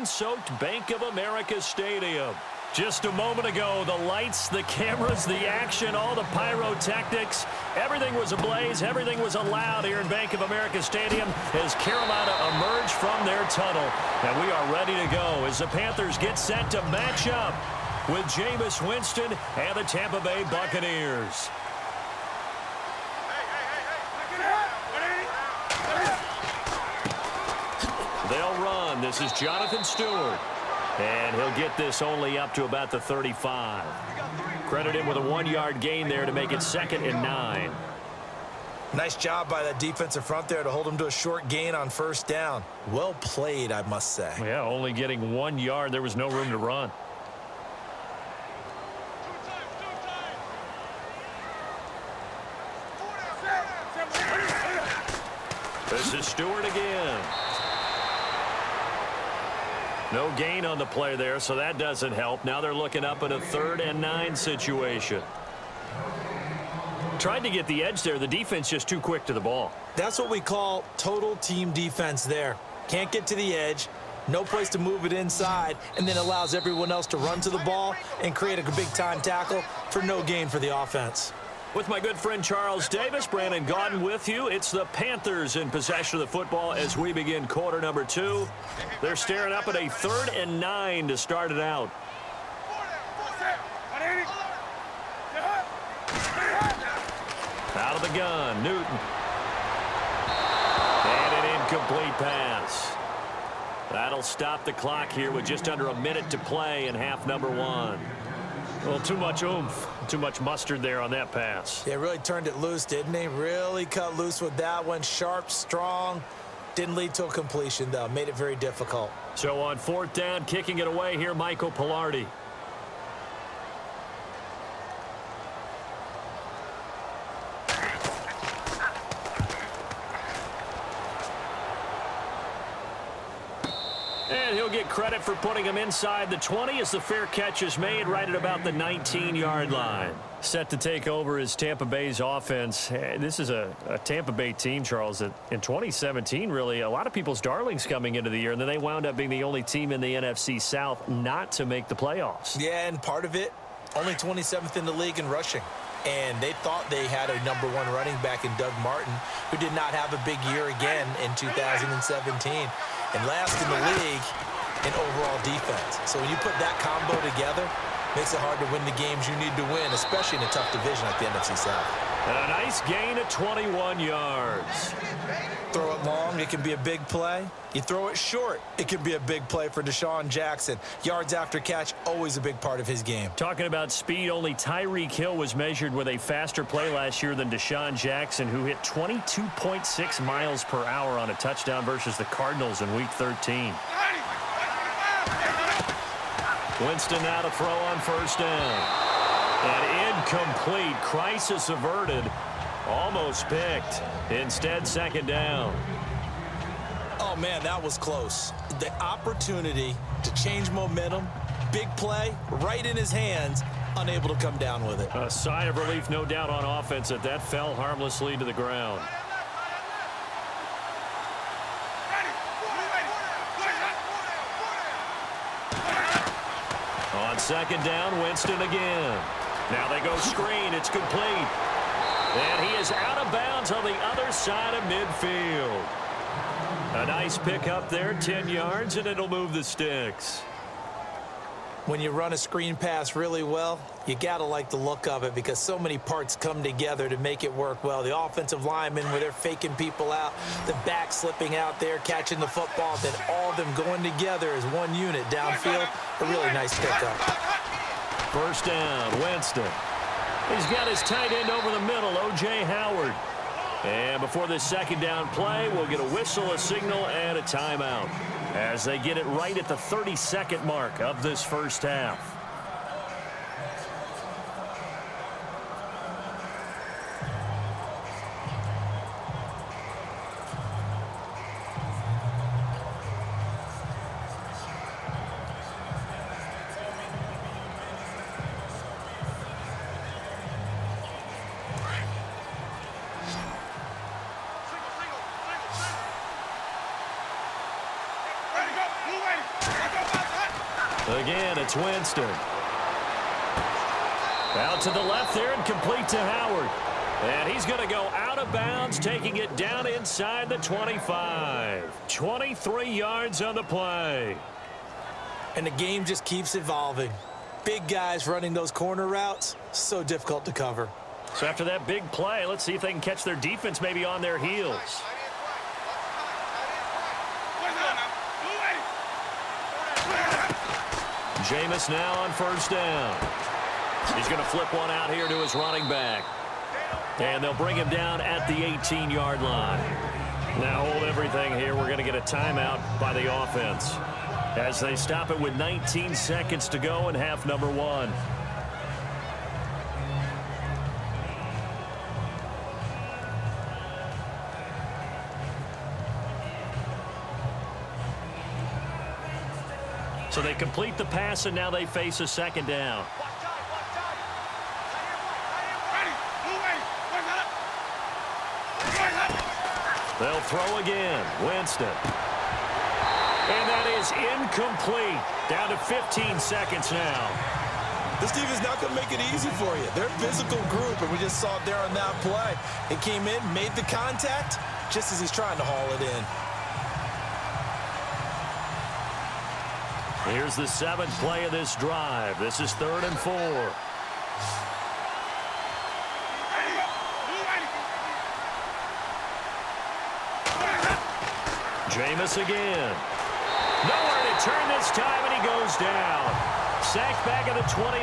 rain-soaked Bank of America Stadium. Just a moment ago, the lights, the cameras, the action, all the pyrotechnics, everything was ablaze, everything was allowed here in Bank of America Stadium as Carolina emerged from their tunnel. And we are ready to go as the Panthers get set to match up with Jameis Winston and the Tampa Bay Buccaneers. They'll run. This is Jonathan Stewart. And he'll get this only up to about the 35. Credit him with a 1-yard gain there to make it 2nd and 9. Nice job by that defensive front there to hold him to a short gain on 1st down. Well played, I must say. Yeah, only getting 1 yard. There was no room to run. This is Stewart again. No gain on the play there, so that doesn't help. Now they're looking up at a 3rd and 9 situation. Tried to get the edge there. The defense just too quick to the ball. That's what we call total team defense there. Can't get to the edge, no place to move it inside, and then allows everyone else to run to the ball and create a big-time tackle for no gain for the offense. With my good friend Charles Davis, Brandon Gaudin with you. It's the Panthers in possession of the football as we begin quarter number 2. They're staring up at a 3rd and 9 to start it out. Out of the gun, Newton. And an incomplete pass. That'll stop the clock here with just under a minute to play in half number 1. Well, too much oomph, too much mustard there on that pass. They really turned it loose, didn't they? Really cut loose with that one. Sharp, strong. Didn't lead to a completion, though. Made it very difficult. So on 4th down, kicking it away here, Michael Pilardi. And he'll get credit for putting him inside the 20 as the fair catch is made right at about the 19-yard line. Set to take over is Tampa Bay's offense. This is a Tampa Bay team, Charles, that in 2017, really, a lot of people's darlings coming into the year, and then they wound up being the only team in the NFC South not to make the playoffs. Yeah, and part of it, only 27th in the league in rushing. And they thought they had a #1 running back in Doug Martin, who did not have a big year again in 2017. And last in the league in overall defense. So when you put that combo together, makes it hard to win the games you need to win, especially in a tough division like the NFC South. A nice gain of 21 yards. Throw it long, it can be a big play. You throw it short, it can be a big play for Deshaun Jackson. Yards after catch, always a big part of his game. Talking about speed, only Tyreek Hill was measured with a faster play last year than Deshaun Jackson, who hit 22.6 miles per hour on a touchdown versus the Cardinals in Week 13. Winston now to throw on 1st down. An incomplete. Crisis averted. Almost picked. Instead, 2nd down. Oh, man, that was close. The opportunity to change momentum, big play, right in his hands, unable to come down with it. A sigh of relief, no doubt, on offense that fell harmlessly to the ground. On 2nd down, Winston again. Now they go screen. It's complete. And he is out of bounds on the other side of midfield. A nice pickup there, 10 yards, and it'll move the sticks. When you run a screen pass really well, you got to like the look of it because so many parts come together to make it work well. The offensive linemen, where they're faking people out, the back slipping out there, catching the football, then all of them going together as one unit downfield. A really nice pickup. 1st down, Winston. He's got his tight end over the middle, O.J. Howard. And before this 2nd down play, we'll get a whistle, a signal, and a timeout as they get it right at the 32nd mark of this 1st half. Again, it's Winston. Out to the left there and complete to Howard. And he's going to go out of bounds, taking it down inside the 25. 23 yards on the play. And the game just keeps evolving. Big guys running those corner routes, so difficult to cover. So after that big play, let's see if they can catch their defense maybe on their heels. Jameis now on first down. He's going to flip one out here to his running back. And they'll bring him down at the 18-yard line. Now hold everything here. We're going to get a timeout by the offense as they stop it with 19 seconds to go in half number one. So they complete the pass, and now they face a second down. They'll throw again. Winston. And that is incomplete. Down to 15 seconds now. This team is not going to make it easy for you. They're a physical group, and we just saw it there on that play. It came in, made the contact, just as he's trying to haul it in. Here's the seventh play of this drive. This is 3rd and 4. Jameis again. Nowhere to turn this time, and he goes down. Sacked back at the 29.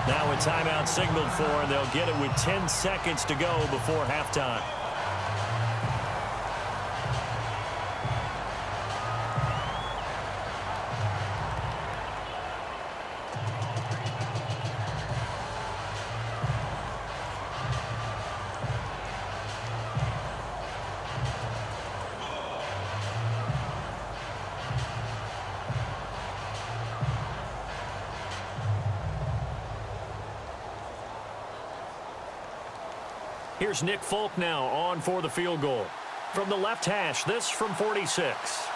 Now a timeout signaled for, and they'll get it with 10 seconds to go before halftime. Here's Nick Folk now on for the field goal. From the left hash, this from 46.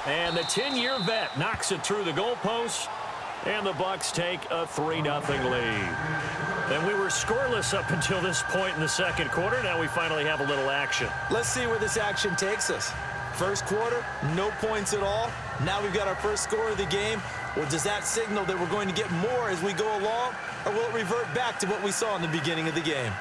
And the 10-year vet knocks it through the goalpost, and the Bucs take a 3-0 lead. And we were scoreless up until this point in the second quarter. Now we finally have a little action. Let's see where this action takes us. First quarter, no points at all. Now we've got our first score of the game. Well, does that signal that we're going to get more as we go along, or will it revert back to what we saw in the beginning of the game?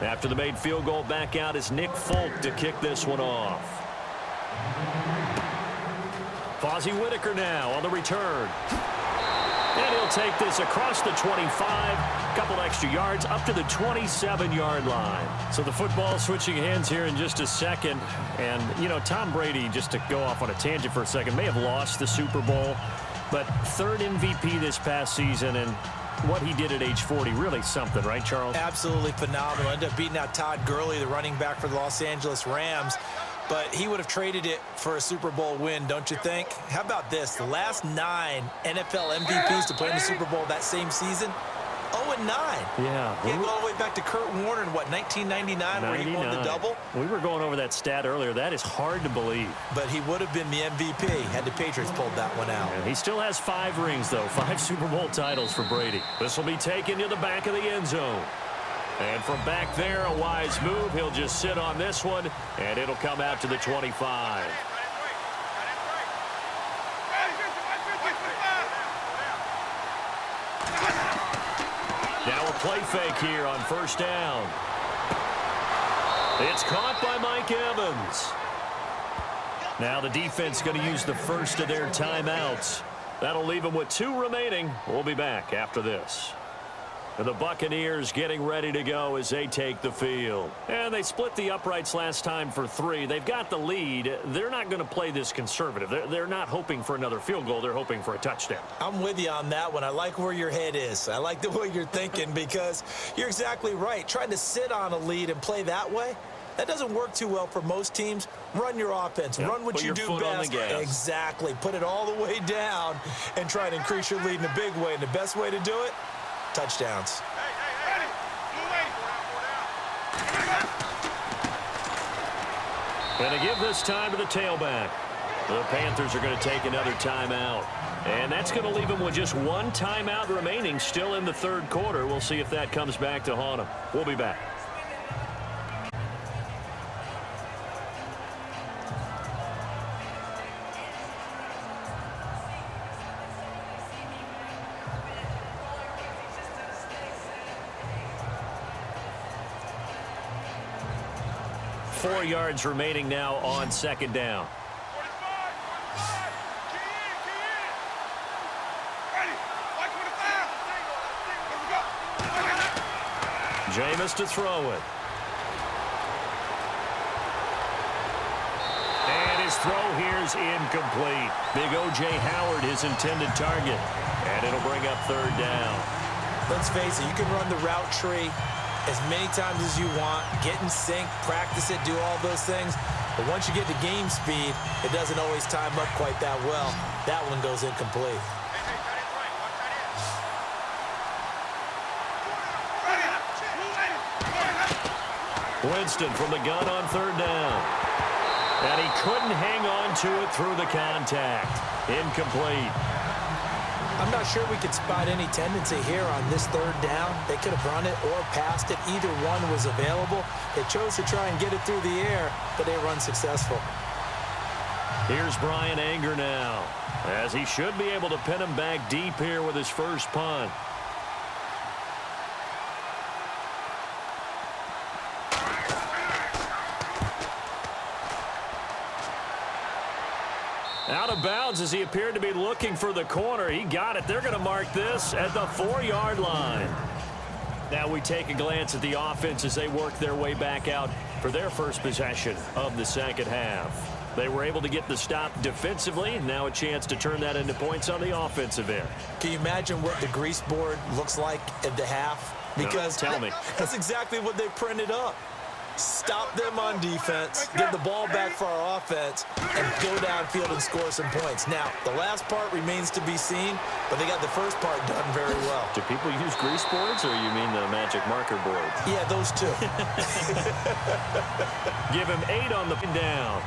After the made field goal, back out is Nick Folk to kick this one off. Fozzie Whitaker now on the return. And he'll take this across the 25, a couple extra yards, up to the 27-yard line. So the football switching hands here in just a second. And, you know, Tom Brady, just to go off on a tangent for a second, may have lost the Super Bowl, but 3rd MVP this past season, and what he did at age 40, really something, right, Charles? Absolutely phenomenal. Ended up beating out Todd Gurley, the running back for the Los Angeles Rams. But he would have traded it for a Super Bowl win, don't you think? How about this? The last 9 NFL MVPs to play in the Super Bowl that same season, 0-9. Yeah. He go all the way back to Kurt Warner in, what, 1999, where he won the double? We were going over that stat earlier. That is hard to believe. But he would have been the MVP had the Patriots pulled that one out. And he still has 5 rings, though. 5 Super Bowl titles for Brady. This will be taken to the back of the end zone. And from back there, a wise move. He'll just sit on this one, and it'll come out to the 25. Now a play fake here on first down. It's caught by Mike Evans. Now the defense going to use the first of their timeouts. That'll leave them with 2 remaining. We'll be back after this. And the Buccaneers getting ready to go as they take the field. And they split the uprights last time for 3. They've got the lead. They're not going to play this conservative. They're not hoping for another field goal. They're hoping for a touchdown. I'm with you on that one. I like where your head is. I like the way you're thinking because you're exactly right. Trying to sit on a lead and play that way, that doesn't work too well for most teams. Run your offense. Run what you do best. Exactly. Put it all the way down and try to increase your lead in a big way. And the best way to do it, touchdowns. And to give this time to the tailback. The Panthers are going to take another timeout. And that's going to leave them with just one timeout remaining still in the third quarter. We'll see if that comes back to haunt them. We'll be back. Four yards remaining now on second down. Jameis to throw it. And his throw here is incomplete. Big O.J. Howard, his intended target. And it'll bring up third down. Let's face it, you can run the route tree as many times as you want, get in sync, practice it, do all those things. But once you get to game speed, it doesn't always time up quite that well. That one goes incomplete. Winston from the gun on third down. And he couldn't hang on to it through the contact. Incomplete. I'm not sure we could spot any tendency here on this third down. They could have run it or passed it. Either one was available. They chose to try and get it through the air, but they were unsuccessful. Here's Brian Anger now, as he should be able to pin him back deep here with his first punt. Out of bounds as he appeared to be looking for the corner. He got it. They're going to mark this at the 4-yard line. Now we take a glance at the offense as they work their way back out for their first possession of the second half. They were able to get the stop defensively. Now a chance to turn that into points on the offensive end. Can you imagine what the grease board looks like at the half? Because no, tell me. That's exactly what they printed up. Stop them on defense, get the ball back for our offense, and go downfield and score some points. Now, the last part remains to be seen, but they got the first part done very well. Do people use grease boards, or you mean the magic marker board? Yeah, those two. Give him 8 on the down.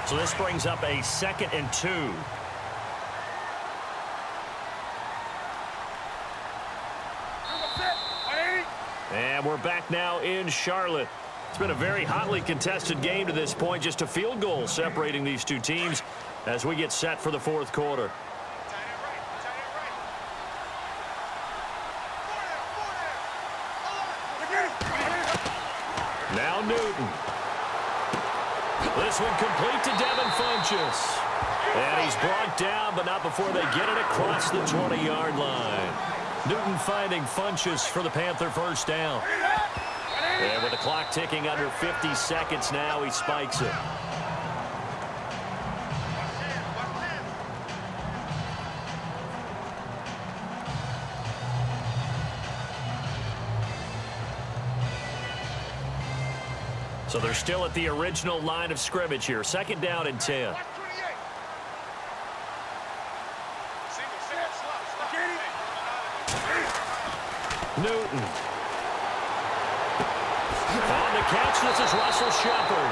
So this brings up a 2nd and 2. And we're back now in Charlotte. It's been a very hotly contested game to this point. Just a field goal separating these two teams as we get set for the fourth quarter. Now Newton. This one complete to Devin Funchess. And he's brought down, but not before they get it across the 20-yard line. Newton finding Funchess for the Panther first down. And with the clock ticking under 50 seconds now, he spikes it. So they're still at the original line of scrimmage here. 2nd down and 10. Newton. On the catch, this is Russell Shepard.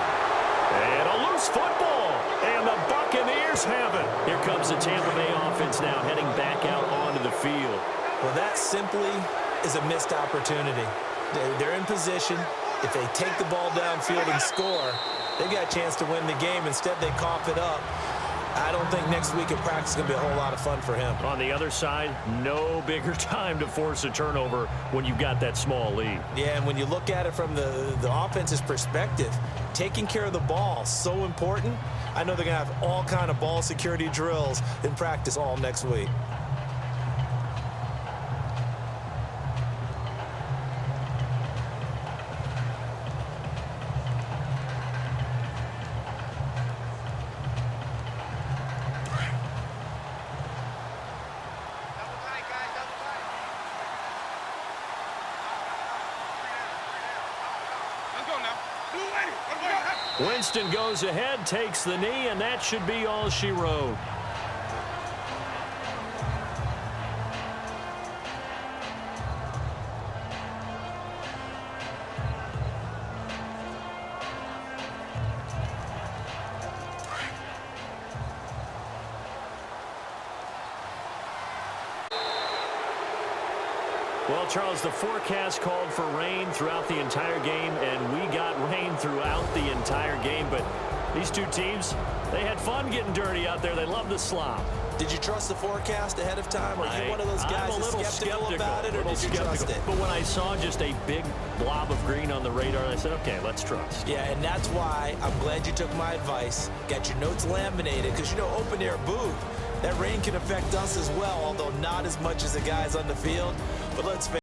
And a loose football. And the Buccaneers have it. Here comes the Tampa Bay offense now heading back out onto the field. Well, that simply is a missed opportunity. They're in position. If they take the ball downfield and score, they got a chance to win the game. Instead, they cough it up. I don't think next week at practice is going to be a whole lot of fun for him. On the other side, no bigger time to force a turnover when you've got that small lead. Yeah, and when you look at it from the offense's perspective, taking care of the ball, so important. I know they're going to have all kind of ball security drills in practice all next week. Winston goes ahead, takes the knee, and that should be all she wrote. Well, Charles, the forecast called for rain throughout the entire game, and we got rain throughout the entire game. But these two teams, they had fun getting dirty out there. They love the slop. Did you trust the forecast ahead of time? Are you one of those guys I'm a little skeptical about it, or did you trust it? But when I saw just a big blob of green on the radar, I said, okay, let's trust. Yeah, and that's why I'm glad you took my advice. Got your notes laminated, because, you know, open air booth, that rain can affect us as well, although not as much as the guys on the field. But let's face it.